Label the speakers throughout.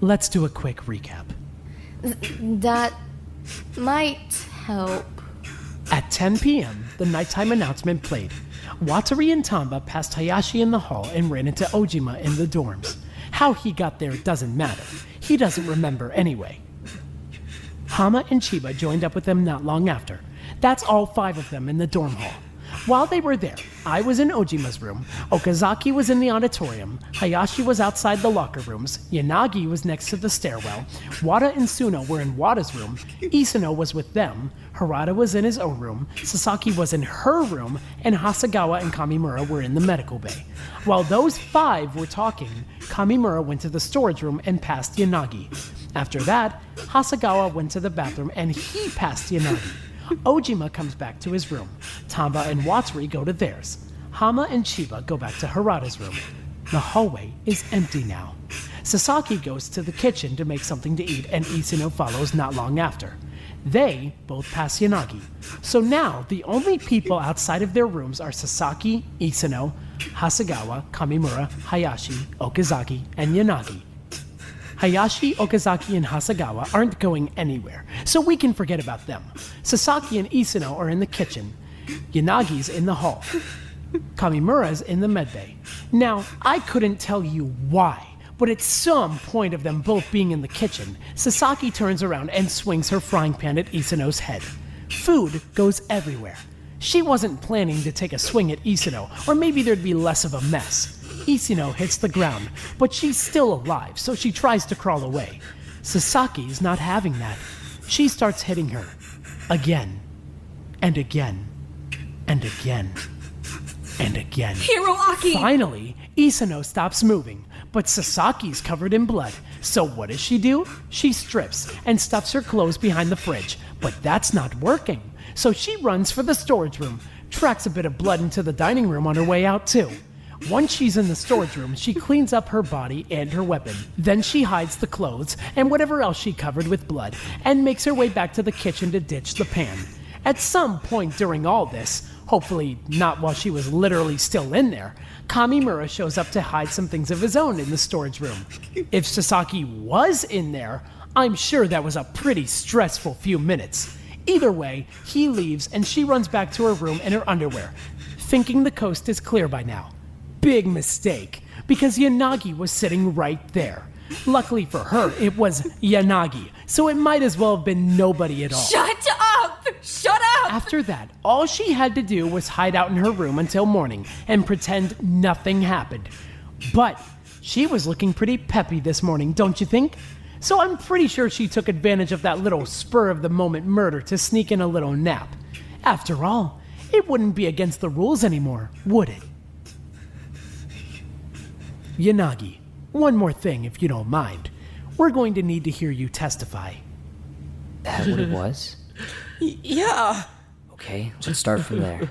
Speaker 1: Let's do a quick recap.
Speaker 2: That might help.
Speaker 1: At 10 p.m., the nighttime announcement played. Watari and Tamba passed Hayashi in the hall and ran into Ojima in the dorms. How he got there doesn't matter. He doesn't remember anyway. Hama and Chiba joined up with them not long after. That's all 5 of them in the dorm hall. While they were there, I was in Ojima's room, Okazaki was in the auditorium, Hayashi was outside the locker rooms, Yanagi was next to the stairwell, Wada and Suno were in Wada's room, Isuno was with them, Harada was in his own room, Sasaki was in her room, and Hasegawa and Kamimura were in the medical bay. While those 5 were talking, Kamimura went to the storage room and passed Yanagi. After that, Hasegawa went to the bathroom and he passed Yanagi. Ojima comes back to his room. Tamba and Watari go to theirs. Hama and Chiba go back to Harada's room. The hallway is empty now. Sasaki goes to the kitchen to make something to eat, and Isuno follows not long after. They both pass Yanagi. So now, the only people outside of their rooms are Sasaki, Isuno, Hasegawa, Kamimura, Hayashi, Okazaki, and Yanagi. Hayashi, Okazaki, and Hasegawa aren't going anywhere, so we can forget about them. Sasaki and Isuno are in the kitchen. Yanagi's in the hall. Kamimura's in the medbay. Now, I couldn't tell you why, but at some point of them both being in the kitchen, Sasaki turns around and swings her frying pan at Isuno's head. Food goes everywhere. She wasn't planning to take a swing at Isuno, or maybe there'd be less of a mess. Isuno hits the ground, but she's still alive, so she tries to crawl away. Sasaki's not having that. She starts hitting her. Again. And again. And again. And again.
Speaker 3: Hiroaki!
Speaker 1: Finally, Isuno stops moving, but Sasaki's covered in blood. So what does she do? She strips and stuffs her clothes behind the fridge, but that's not working. So she runs for the storage room, tracks a bit of blood into the dining room on her way out too. Once she's in the storage room, she cleans up her body and her weapon. Then she hides the clothes and whatever else she covered with blood and makes her way back to the kitchen to ditch the pan. At some point during all this, hopefully not while she was literally still in there, Kamimura shows up to hide some things of his own in the storage room. If Sasaki was in there, I'm sure that was a pretty stressful few minutes. Either way, he leaves and she runs back to her room in her underwear, thinking the coast is clear by now. Big mistake, because Yanagi was sitting right there. Luckily for her, it was Yanagi, so it might as well have been nobody at all.
Speaker 3: Shut up! Shut up!
Speaker 1: After that, all she had to do was hide out in her room until morning and pretend nothing happened. But she was looking pretty peppy this morning, don't you think? So I'm pretty sure she took advantage of that little spur-of-the-moment murder to sneak in a little nap. After all, it wouldn't be against the rules anymore, would it? Yanagi, one more thing if you don't mind. We're going to need to hear you testify.
Speaker 4: That what it was?
Speaker 5: Yeah.
Speaker 4: Okay, let's start from there.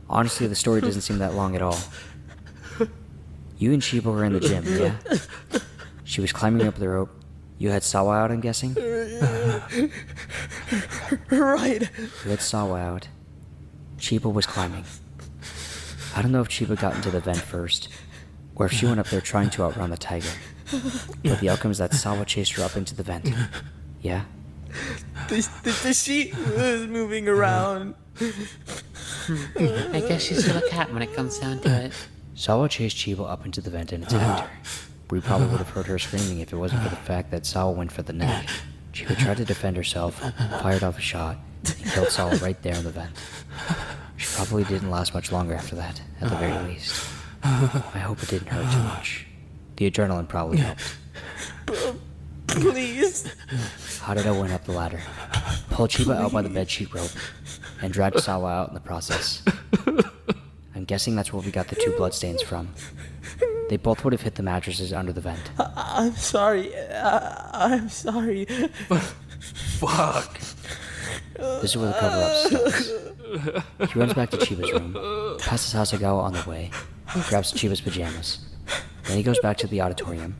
Speaker 4: Honestly, the story doesn't seem that long at all. You and Chiba were in the gym, yeah? She was climbing up the rope. You had Sawa out, I'm guessing?
Speaker 5: Right.
Speaker 4: You had Sawa out. Chiba was climbing. I don't know if Chiba got into the vent first, or if she went up there trying to outrun the tiger. But the outcome is that Sawa chased her up into the vent. Yeah?
Speaker 5: The sheet was moving around.
Speaker 6: I guess she's still a cat when it comes down to it.
Speaker 4: Sawa chased Chiba up into the vent and attacked her. We probably would have heard her screaming if it wasn't for the fact that Sawa went for the neck. Chiba tried to defend herself, fired off a shot, and killed Sawa right there in the vent. She probably didn't last much longer after that, at the very least. I hope it didn't hurt too much. The adrenaline probably helped.
Speaker 5: Please.
Speaker 4: Harada went up the ladder, pulled Chiba out by the bedsheet rope, and dragged Sawa out in the process. I'm guessing that's where we got the 2 bloodstains from. They both would have hit the mattresses under the vent.
Speaker 5: I'm sorry. I'm sorry.
Speaker 7: Fuck.
Speaker 4: This is where the cover-up starts. He runs back to Chiba's room, passes Hasegawa on the way, grabs Chiba's pajamas. Then he goes back to the auditorium,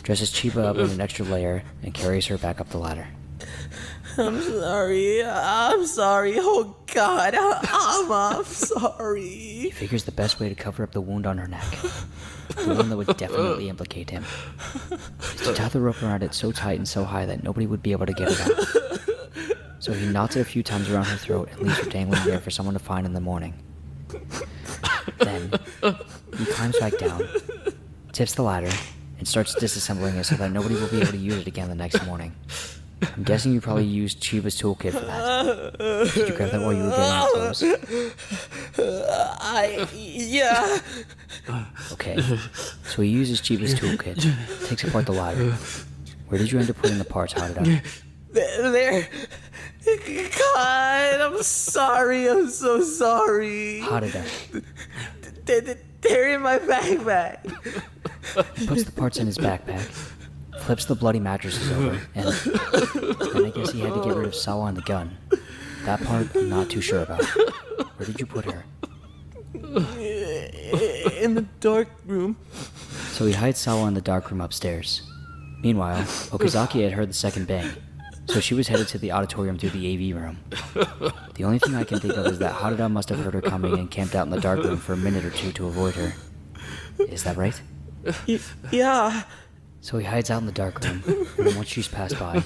Speaker 4: dresses Chiba up in an extra layer, and carries her back up the ladder.
Speaker 5: I'm sorry. I'm sorry. Oh, God. I'm sorry.
Speaker 4: He figures the best way to cover up the wound on her neck, the one that would definitely implicate him, is to tie the rope around it so tight and so high that nobody would be able to get it out. So he knots it a few times around her throat and leaves her dangling there for someone to find in the morning. Then, he climbs back down, tips the ladder, and starts disassembling it so that nobody will be able to use it again the next morning. I'm guessing you probably used Chiba's toolkit for that. Did you grab that while you were getting it close?
Speaker 5: Yeah.
Speaker 4: Okay, so he uses Chiba's toolkit, takes apart the ladder. Where did you end up putting the parts hotted up?
Speaker 5: There. God, I'm sorry. I'm so sorry.
Speaker 4: Hotted up.
Speaker 5: They're in my backpack.
Speaker 4: He puts the parts in his backpack, flips the bloody mattresses over, and then I guess he had to get rid of Sawa and the gun. That part I'm not too sure about. Where did you put her?
Speaker 5: In the dark room.
Speaker 4: So he hides Sawa in the dark room upstairs. Meanwhile, Okazaki had heard the second bang, so she was headed to the auditorium through the AV room. The only thing I can think of is that Harada must have heard her coming and camped out in the dark room for a minute or two to avoid her. Is that right?
Speaker 5: Yeah.
Speaker 4: So he hides out in the dark room, and then once she's passed by,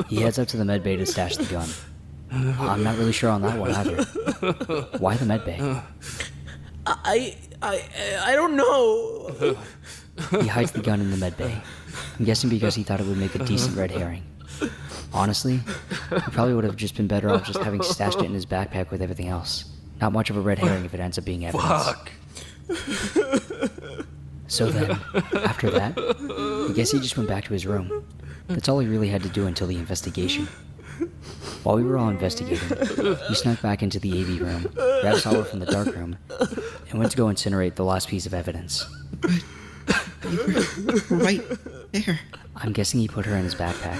Speaker 4: he heads up to the med bay to stash the gun. I'm not really sure on that one either. Why the med bay?
Speaker 5: I don't know.
Speaker 4: He hides the gun in the med bay. I'm guessing because he thought it would make a decent red herring. Honestly, he probably would have just been better off just having stashed it in his backpack with everything else. Not much of a red herring if it ends up being evidence.
Speaker 7: Fuck.
Speaker 4: So then, after that, I guess he just went back to his room. That's all he really had to do until the investigation. While we were all investigating, he snuck back into the AV room, grabbed Sawa from the dark room, and went to go incinerate the last piece of evidence.
Speaker 8: Right there.
Speaker 4: I'm guessing he put her in his backpack.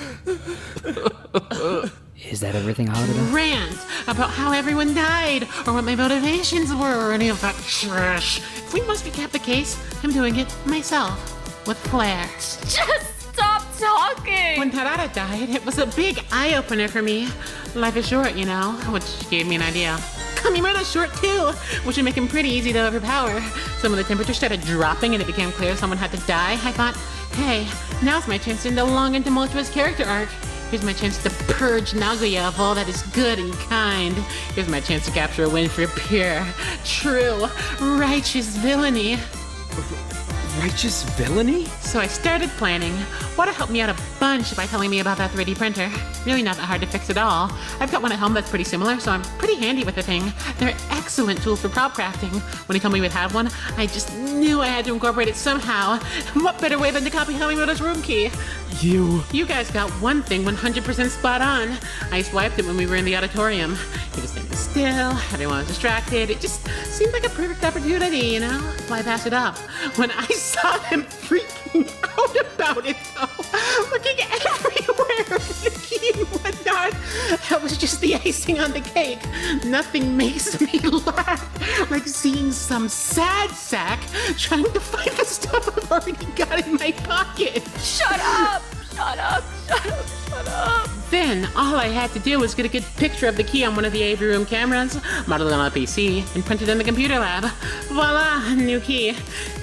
Speaker 4: Is that everything, Harada?
Speaker 6: Rant about how everyone died, or what my motivations were, or any of that trash. If we must recap the case, I'm doing it myself, with flair.
Speaker 2: Just stop talking!
Speaker 6: When Tarada died, it was a big eye-opener for me. Life is short, you know, which gave me an idea. Kamimura's short too, which would make him pretty easy to overpower. So when the temperature started dropping and it became clear someone had to die, I thought, hey, now's my chance to end a long and tumultuous character arc. Here's my chance to purge Nagoya of all that is good and kind. Here's my chance to capture a win for pure, true, righteous villainy.
Speaker 9: Righteous villainy?
Speaker 6: So I started planning. Wada helped me out a bunch by telling me about that 3D printer. Really not that hard to fix at all. I've got one at home that's pretty similar, so I'm pretty handy with the thing. They're excellent tools for prop crafting. When he told me we'd have one, I just knew I had to incorporate it somehow. What better way than to copy Hamimoto's room key? You guys got one thing 100% spot on. I swiped it when we were in the auditorium. He was standing still, everyone was distracted. It just seemed like a perfect opportunity, you know? So I passed it up. When I saw him freaking out about it, though, looking everywhere for the key and whatnot, that was just the icing on the cake. Nothing makes me laugh like seeing some sad sack trying to find the stuff I've already got in my pocket.
Speaker 2: Shut up! Shut up! Shut up! Shut up!
Speaker 6: Then, all I had to do was get a good picture of the key on one of the AV room cameras, model it on a PC, and print it in the computer lab. Voila, new key.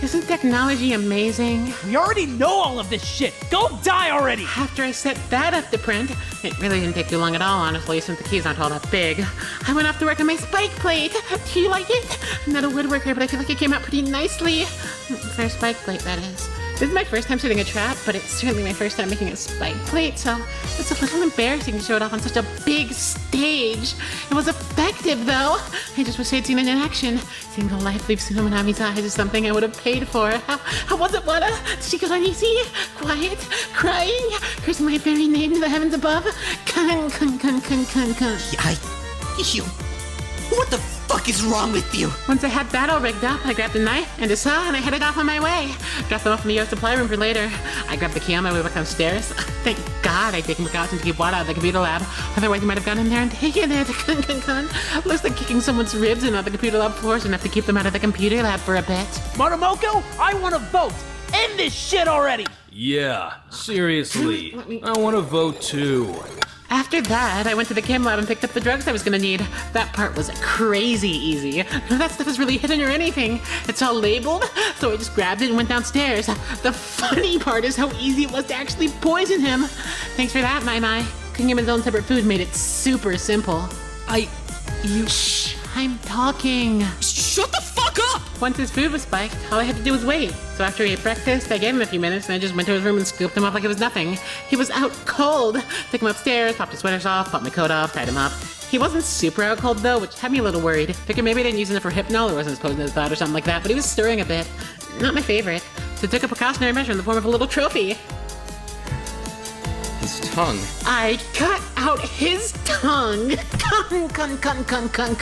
Speaker 6: Isn't technology amazing?
Speaker 1: We already know all of this shit. Go die already.
Speaker 6: After I set that up to print, it really didn't take too long at all, honestly, since the key's not all that big. I went off to work on my spike plate. Do you like it? I'm not a woodworker, but I feel like it came out pretty nicely. For a spike plate, that is. This is my first time setting a trap, but it's certainly my first time making a spike plate, so it's a little embarrassing to show it off on such a big stage. It was effective, though. I just wish I'd seen it in action. Seeing the life leave Tsunominami's eyes is something I would have paid for. How was it, Wada? Did she go uneasy? Quiet? Crying? Cursing my very name to the heavens above? Kun.
Speaker 8: You. What the fuck is wrong with you?
Speaker 6: Once I had that all rigged up, I grabbed a knife and a saw and I headed off on my way. Dropped them off in the supply room for later. I grabbed the key on my way back downstairs. Thank God I'd taken precautions to keep Wada out of the computer lab. Otherwise he might have gone in there and taken it. Kun. Looks like kicking someone's ribs and out the computer lab floors enough to keep them out of the computer lab for a bit.
Speaker 1: Motomoko, I want to vote. End this shit already.
Speaker 7: Yeah, seriously. I want to vote too.
Speaker 6: After that, I went to the chem lab and picked up the drugs I was gonna need. That part was crazy easy. None of that stuff is really hidden or anything. It's all labeled, so I just grabbed it and went downstairs. The funny part is how easy it was to actually poison him. Thanks for that, Mai. Cooking him his own separate food made it super simple. Shh, I'm talking.
Speaker 8: Shut the fuck up!
Speaker 6: Once his food was spiked, all I had to do was wait. So after he ate breakfast, I gave him a few minutes and I just went to his room and scooped him up like it was nothing. He was out cold. Took him upstairs, popped his sweaters off, popped my coat off, tied him up. He wasn't super out cold though, which had me a little worried. Figured maybe I didn't use enough for hypnol or wasn't as potent as I thought or something like that, but he was stirring a bit. Not my favorite. So I took a precautionary measure in the form of a little trophy.
Speaker 9: His tongue.
Speaker 6: I cut out his tongue. Cunt.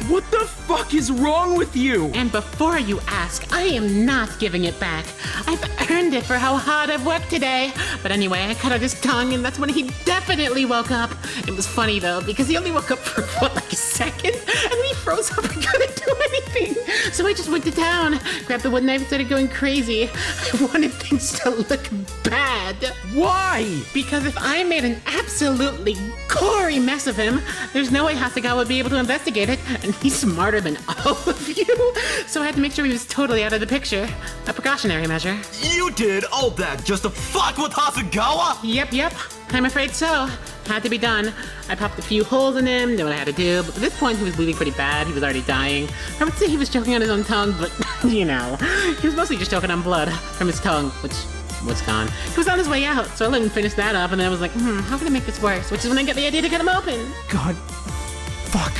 Speaker 9: What the fuck is wrong with you?
Speaker 6: And before you ask, I am not giving it back. I've earned it for how hard I've worked today. But anyway, I cut out his tongue, and that's when he definitely woke up. It was funny, though, because he only woke up for, like a second? And then he froze up and couldn't do anything. So I just went to town, grabbed the wood knife and started going crazy. I wanted things to look bad.
Speaker 9: Why?
Speaker 6: Because if I made an absolutely gory mess of him, there's no way Hasegawa would be able to investigate it, and he's smarter than all of you. So I had to make sure he was totally out of the picture. A precautionary measure.
Speaker 10: You did all that just to fuck with Hasegawa?
Speaker 6: Yep. I'm afraid so. Had to be done. I popped a few holes in him, knew what I had to do, but at this point he was bleeding pretty bad. He was already dying. I would say he was choking on his own tongue, but, you know, he was mostly just choking on blood from his tongue, which was gone. He was on his way out, so I let him finish that up, and then I was like, how can I make this worse? Which is when I got the idea to cut him open.
Speaker 1: God. Fuck.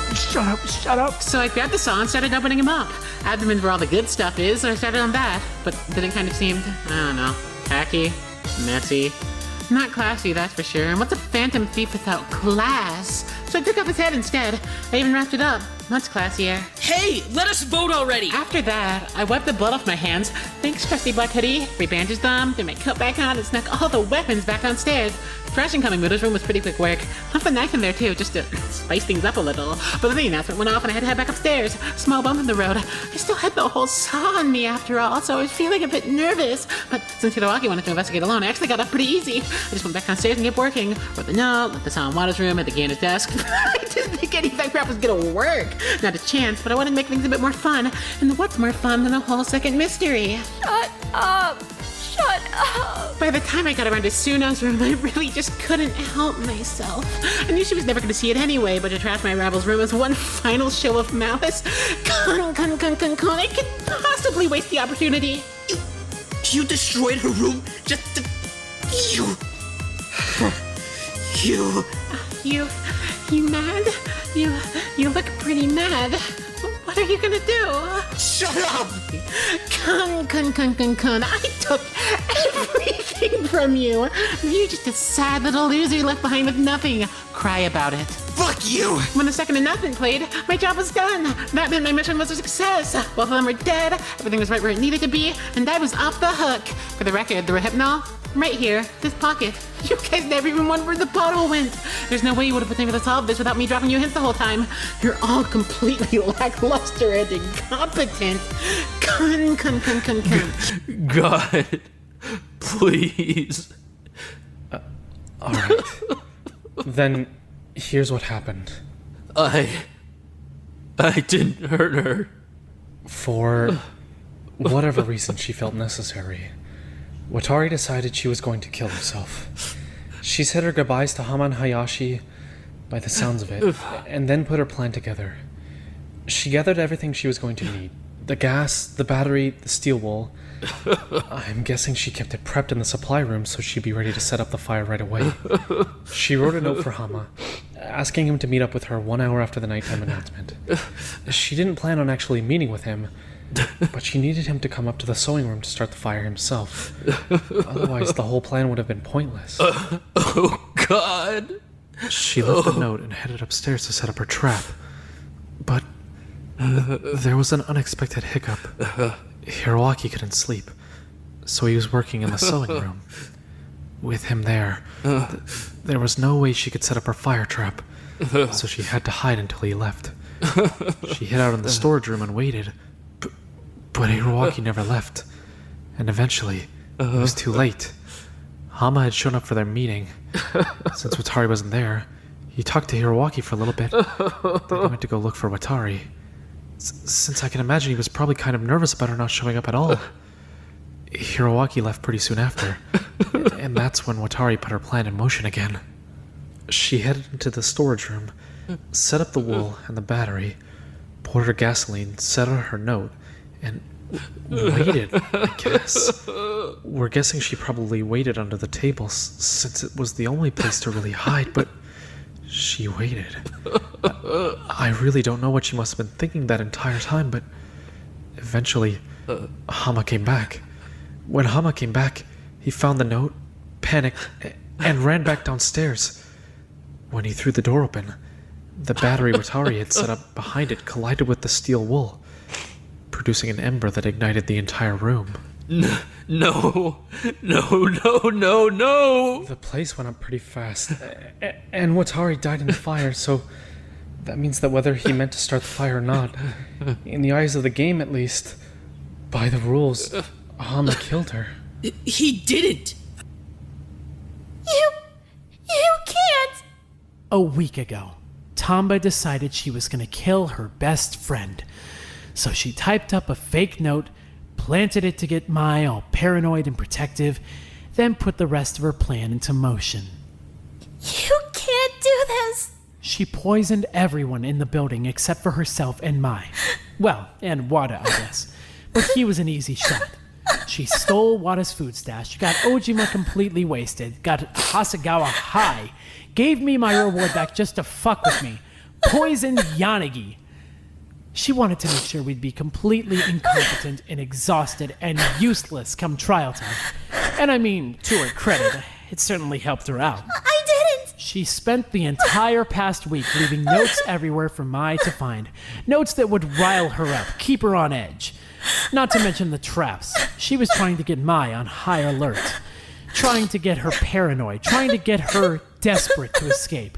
Speaker 1: Shut up.
Speaker 6: So I grabbed the saw and started opening him up. Abdomen's where all the good stuff is, so I started on that. But then it kind of seemed, I don't know, tacky, messy. Not classy, that's for sure. And what's a phantom thief without class? So I took off his head instead. I even wrapped it up. Much classier.
Speaker 8: Hey, let us vote already!
Speaker 6: After that, I wiped the blood off my hands. Thanks, trusty black hoodie. Rebandaged them, threw my coat back on, and snuck all the weapons back downstairs. Trash incoming, but his room was pretty quick work. Left the knife in there too, just to spice things up a little. But then the announcement went off and I had to head back upstairs. Small bump in the road. I still had the whole saw on me after all, so I was feeling a bit nervous. But since Hiroaki wanted to investigate alone, I actually got up pretty easy. I just went back downstairs and kept working. Wrote the note, left the saw in Wada's room, had the key in his desk. I didn't think any of that crap was gonna work. Not a chance, but I wanted to make things a bit more fun. And what's more fun than a whole second mystery?
Speaker 2: Shut up.
Speaker 6: By the time I got around to Suna's room, I really just couldn't help myself. I knew she was never going to see it anyway, but to trash my rival's room as one final show of malice, I could possibly waste the opportunity.
Speaker 8: You destroyed her room just to...
Speaker 6: You mad? You look pretty mad. What are you gonna do?
Speaker 8: Shut up!
Speaker 6: I took everything from you. You're just a sad little loser left behind with nothing. Cry about it.
Speaker 8: Fuck you!
Speaker 6: When the second announcement played, my job was done. That meant my mission was a success. Both of them were dead, everything was right where it needed to be, and I was off the hook. For the record, the Rohypnol, right here, this pocket. You guys never even wondered where the bottle went. There's no way you would have been able to solve this without me dropping you hints the whole time. You're all completely lackluster and incompetent.
Speaker 7: God, please.
Speaker 11: Alright. Then, here's what happened.
Speaker 7: I didn't hurt her.
Speaker 11: For whatever reason she felt necessary, Watari decided she was going to kill herself. She said her goodbyes to Hama and Hayashi, by the sounds of it, and then put her plan together. She gathered everything she was going to need. The gas, the battery, the steel wool. I'm guessing she kept it prepped in the supply room so she'd be ready to set up the fire right away. She wrote a note for Hama, asking him to meet up with her 1 hour after the nighttime announcement. She didn't plan on actually meeting with him, but she needed him to come up to the sewing room to start the fire himself. Otherwise, the whole plan would have been pointless.
Speaker 7: Oh, God.
Speaker 11: She left the note and headed upstairs to set up her trap. But there was an unexpected hiccup. Hiroaki couldn't sleep, so he was working in the sewing room. With him there, there was no way she could set up her fire trap, so she had to hide until he left. She hid out in the storage room and waited, but Hiroaki never left, and eventually, it was too late. Hama had shown up for their meeting. Since Watari wasn't there, he talked to Hiroaki for a little bit. Then he went to go look for Watari. Since I can imagine he was probably kind of nervous about her not showing up at all. Hiroaki left pretty soon after, and that's when Watari put her plan in motion again. She headed into the storage room, set up the wool and the battery, poured her gasoline, set out her note, and waited, I guess. We're guessing she probably waited under the table since it was the only place to really hide, but she waited. I really don't know what she must have been thinking that entire time, but eventually, Hama came back. When Hama came back, he found the note, panicked, and ran back downstairs. When he threw the door open, the battery Watari had set up behind it collided with the steel wool, producing an ember that ignited the entire room.
Speaker 7: No.
Speaker 11: The place went up pretty fast, and Watari died in the fire, so that means that whether he meant to start the fire or not, in the eyes of the game at least, by the rules, Hama killed her.
Speaker 5: He didn't!
Speaker 2: You can't!
Speaker 1: A week ago, Tamba decided she was going to kill her best friend. So she typed up a fake note, planted it to get Mai all paranoid and protective, then put the rest of her plan into motion.
Speaker 2: You can't do this!
Speaker 1: She poisoned everyone in the building except for herself and Mai. Well, and Wada, I guess. But he was an easy shot. She stole Wada's food stash, got Ojima completely wasted, got Hasegawa high, gave me my reward back just to fuck with me, poisoned Yanagi. She wanted to make sure we'd be completely incompetent and exhausted and useless come trial time. And I mean, to her credit, it certainly helped her out.
Speaker 2: I didn't!
Speaker 1: She spent the entire past week leaving notes everywhere for Mai to find. Notes that would rile her up, keep her on edge. Not to mention the traps. She was trying to get Mai on high alert. Trying to get her paranoid. Trying to get her desperate to escape.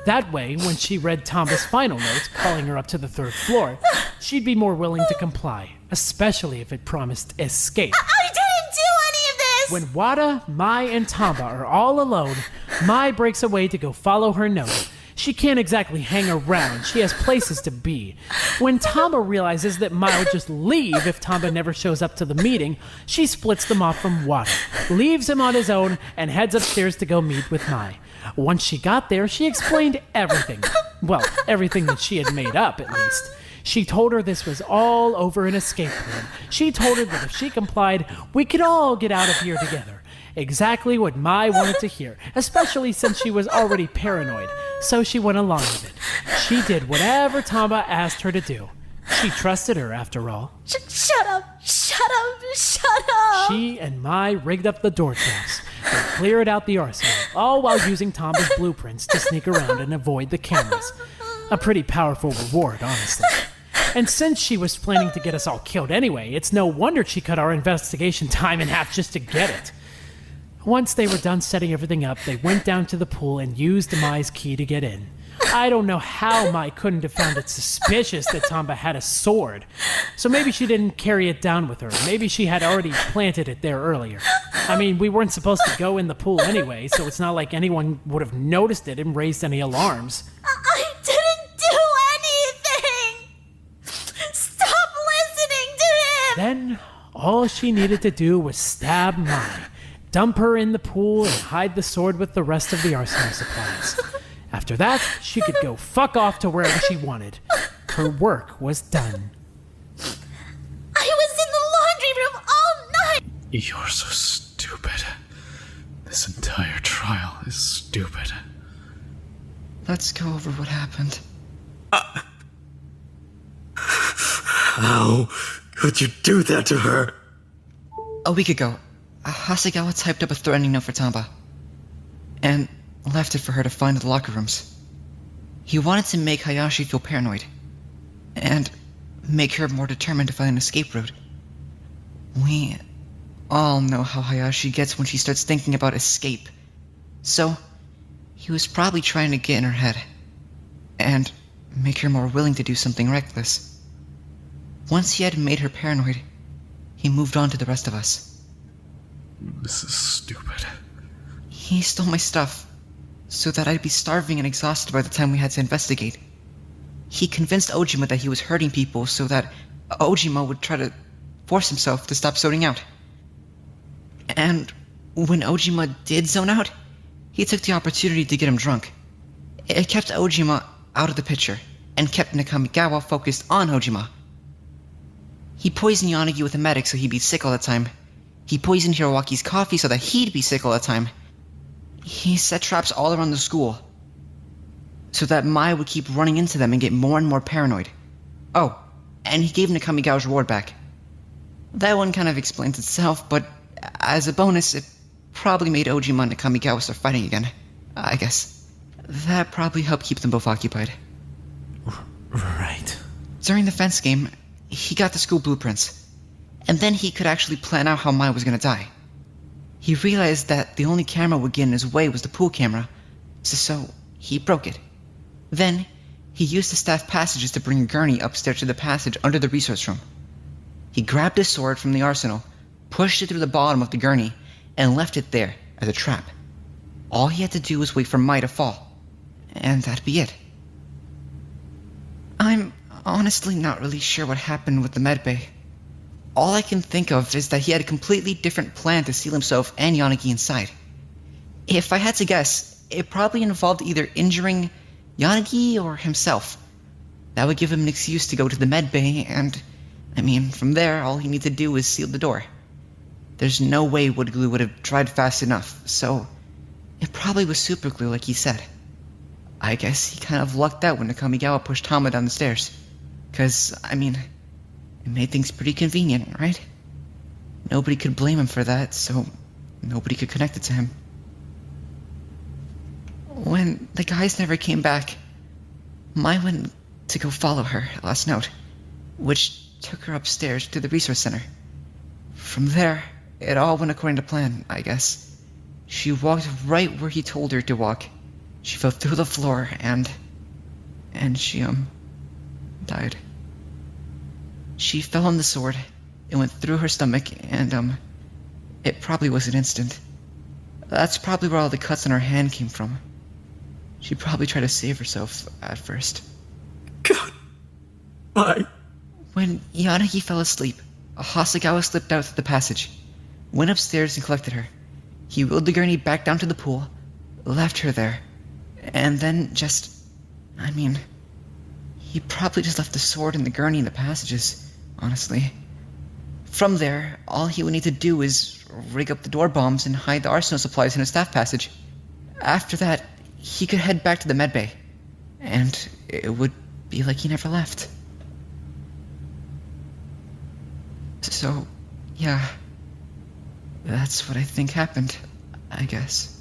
Speaker 1: That way, when she read Tamba's final note, calling her up to the 3rd floor, she'd be more willing to comply, especially if it promised escape.
Speaker 2: I didn't do any of this!
Speaker 1: When Wada, Mai, and Tamba are all alone, Mai breaks away to go follow her note. She can't exactly hang around. She has places to be. When Tamba realizes that Mai will just leave if Tamba never shows up to the meeting, she splits them off from Wada, leaves him on his own, and heads upstairs to go meet with Mai. Once she got there, she explained everything. Well, everything that she had made up, at least. She told her this was all over an escape plan. She told her that if she complied, we could all get out of here together. Exactly what Mai wanted to hear, especially since she was already paranoid. So she went along with it. She did whatever Tamba asked her to do. She trusted her, after all.
Speaker 2: Shut up! Shut up! Shut up!
Speaker 1: She and Mai rigged up the door traps. They cleared out the arsenal, all while using Tamba's blueprints to sneak around and avoid the cameras. A pretty powerful reward, honestly. And since she was planning to get us all killed anyway, it's no wonder she cut our investigation time in half just to get it. Once they were done setting everything up, they went down to the pool and used Mai's key to get in. I don't know how Mai couldn't have found it suspicious that Tamba had a sword. So maybe she didn't carry it down with her. Maybe she had already planted it there earlier. I mean, we weren't supposed to go in the pool anyway, so it's not like anyone would have noticed it and raised any alarms.
Speaker 2: I didn't do anything! Stop listening to him!
Speaker 1: Then, all she needed to do was stab Mai, dump her in the pool, and hide the sword with the rest of the arsenal supplies. After that, she could go fuck off to wherever she wanted. Her work was done.
Speaker 2: I was in the laundry room all night!
Speaker 11: You're so stupid. This entire trial is stupid.
Speaker 12: Let's go over what happened.
Speaker 10: How could you do that to her?
Speaker 12: A week ago, Hasegawa typed up a threatening note for Tamba, and left it for her to find in the locker rooms. He wanted to make Hayashi feel paranoid, and make her more determined to find an escape route. We all know how Hayashi gets when she starts thinking about escape. So, he was probably trying to get in her head, and make her more willing to do something reckless. Once he had made her paranoid, he moved on to the rest of us.
Speaker 11: This is stupid.
Speaker 12: He stole my stuff so that I'd be starving and exhausted by the time we had to investigate. He convinced Ojima that he was hurting people so that Ojima would try to force himself to stop zoning out. And when Ojima did zone out, he took the opportunity to get him drunk. It kept Ojima out of the picture and kept Nakamigawa focused on Ojima. He poisoned Yanagi with a medic so he'd be sick all the time. He poisoned Hirowaki's coffee so that he'd be sick all the time. He set traps all around the school so that Mai would keep running into them and get more and more paranoid. Oh, and he gave Nakamigawa's reward back. That one kind of explains itself, but as a bonus, it probably made Ojima and Nakamigawa start fighting again, I guess. That probably helped keep them both occupied.
Speaker 7: Right.
Speaker 12: During the fence game, he got the school blueprints, and then he could actually plan out how Mai was gonna die. He realized that the only camera would get in his way was the pool camera, so he broke it. Then, he used the staff passages to bring Gurney upstairs to the passage under the resource room. He grabbed his sword from the arsenal, pushed it through the bottom of the gurney, and left it there as a trap. All he had to do was wait for Mai to fall, and that'd be it. I'm honestly not really sure what happened with the medbay. All I can think of is that he had a completely different plan to seal himself and Yanagi inside. If I had to guess, it probably involved either injuring Yanagi or himself. That would give him an excuse to go to the medbay, and, from there, all he needed to do was seal the door. There's no way wood glue would have dried fast enough, so it probably was super glue like he said. I guess he kind of lucked out when Nakamigawa pushed Tama down the stairs. 'Cause, it made things pretty convenient, right? Nobody could blame him for that, so nobody could connect it to him. When the guys never came back, Mai went to go follow her last note, which took her upstairs to the resource center. From there, it all went according to plan, I guess. She walked right where he told her to walk. She fell through the floor and she, died. She fell on the sword. It went through her stomach and, it probably was an instant. That's probably where all the cuts on her hand came from. She probably tried to save herself at first.
Speaker 7: God. Why?
Speaker 12: When Yanagi fell asleep, Hasegawa slipped out through the passage, went upstairs and collected her. He wheeled the gurney back down to the pool, left her there, and then he probably just left the sword and the gurney in the passages, honestly. From there, all he would need to do is rig up the door bombs and hide the arsenal supplies in a staff passage. After that, he could head back to the medbay, and it would be like he never left. So, yeah, that's what I think happened, I guess.